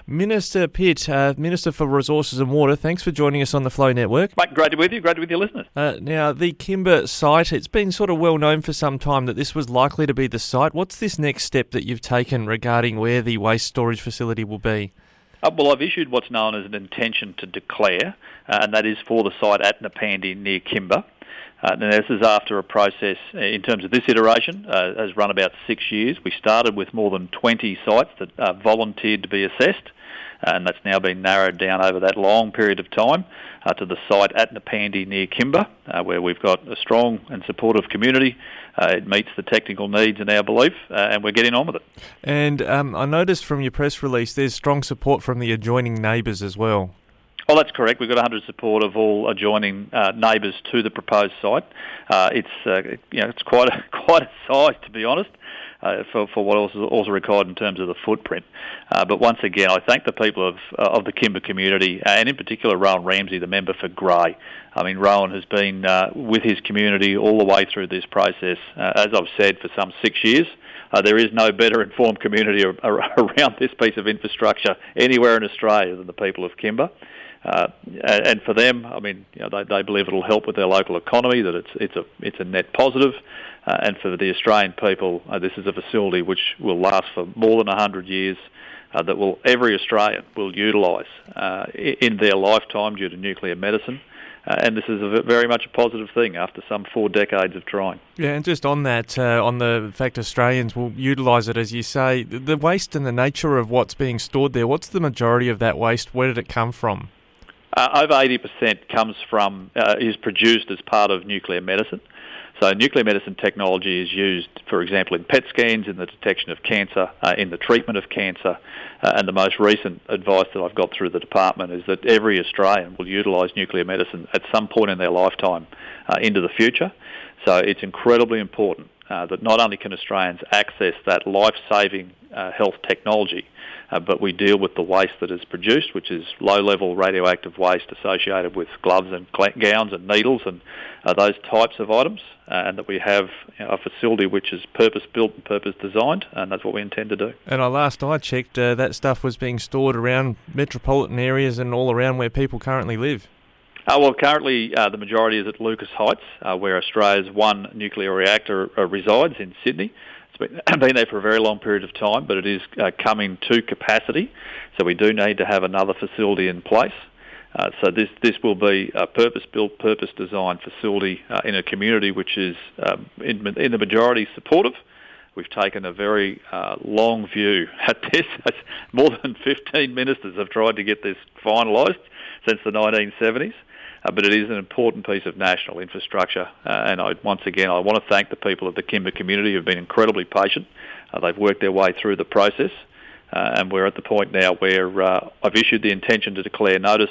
Minister Pitt, Minister for Resources and Water, thanks for joining us on the Flow Network. Mate, great to be with you, great to be with your listeners. Now, the Kimber site, it's been sort of well known for some time that this was likely to be the site. What's this next step that you've taken regarding where the waste storage facility will be? Well, I've issued what's known as an intention to declare, and that is for the site at Napandee near Kimber. And this is after a process, in terms of this iteration, has run about 6 years. We started with more than 20 sites that volunteered to be assessed, and that's now been narrowed down over that long period of time to the site at Napandee near Kimber, where we've got a strong and supportive community. It meets the technical needs in our belief, and we're getting on with it. And I noticed from your press release there's strong support from the adjoining neighbours as well. Oh, that's correct. We've got 100 support of all adjoining neighbours to the proposed site. It's quite a size, to be honest, for what else is also required in terms of the footprint. But once again, I thank the people of the Kimber community, and in particular Rowan Ramsey, the member for Grey. I mean, Rowan has been with his community all the way through this process, as I've said, for some 6 years. There is no better informed community around this piece of infrastructure anywhere in Australia than the people of Kimber. And for them, I mean, they believe it'll help with their local economy, that it's a net positive. And for the Australian people, this is a facility which will last for more than 100 years, that every Australian will utilise in their lifetime due to nuclear medicine. And this is very much a positive thing after some 4 decades of trying. Yeah, and just on that, on the fact Australians will utilise it, as you say, the waste and the nature of what's being stored there, what's the majority of that waste? Where did it come from? Over 80% is produced as part of nuclear medicine. So nuclear medicine technology is used, for example, in PET scans, in the detection of cancer, in the treatment of cancer. And the most recent advice that I've got through the department is that every Australian will utilise nuclear medicine at some point in their lifetime into the future. So it's incredibly important that not only can Australians access that life-saving health technology, but we deal with the waste that is produced, which is low-level radioactive waste associated with gloves and gowns and needles and those types of items, and that we have a facility which is purpose-built and purpose-designed, and that's what we intend to do. And last I checked, that stuff was being stored around metropolitan areas and all around where people currently live. Currently the majority is at Lucas Heights, where Australia's one nuclear reactor resides in Sydney. It's been there for a very long period of time, but it is coming to capacity, so we do need to have another facility in place. So this will be a purpose-built, purpose-designed facility in a community which is in the majority supportive. We've taken a very long view at this. More than 15 ministers have tried to get this finalised since the 1970s. But it is an important piece of national infrastructure. And once again, I want to thank the people of the Kimber community who have been incredibly patient. They've worked their way through the process. And we're at the point now where I've issued the intention to declare notice.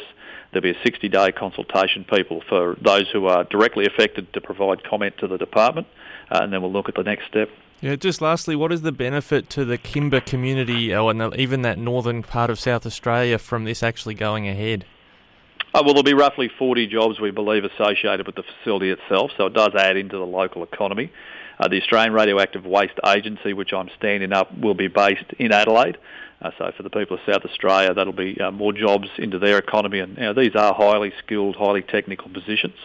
There'll be a 60-day consultation for those who are directly affected to provide comment to the department. And then we'll look at the next step. Yeah, just lastly, what is the benefit to the Kimber community, and even that northern part of South Australia, from this actually going ahead? Well, there'll be roughly 40 jobs, we believe, associated with the facility itself, so it does add into the local economy. The Australian Radioactive Waste Agency, which I'm standing up, will be based in Adelaide. So for the people of South Australia, that'll be more jobs into their economy. And these are highly skilled, highly technical positions.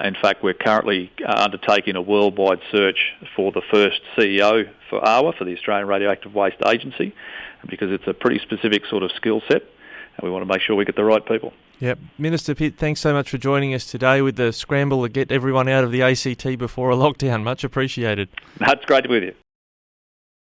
In fact, we're currently undertaking a worldwide search for the first CEO for AWA, for the Australian Radioactive Waste Agency, because it's a pretty specific sort of skill set, and we want to make sure we get the right people. Yep. Minister Pitt, thanks so much for joining us today with the scramble to get everyone out of the ACT before a lockdown. Much appreciated. That's great to be with you.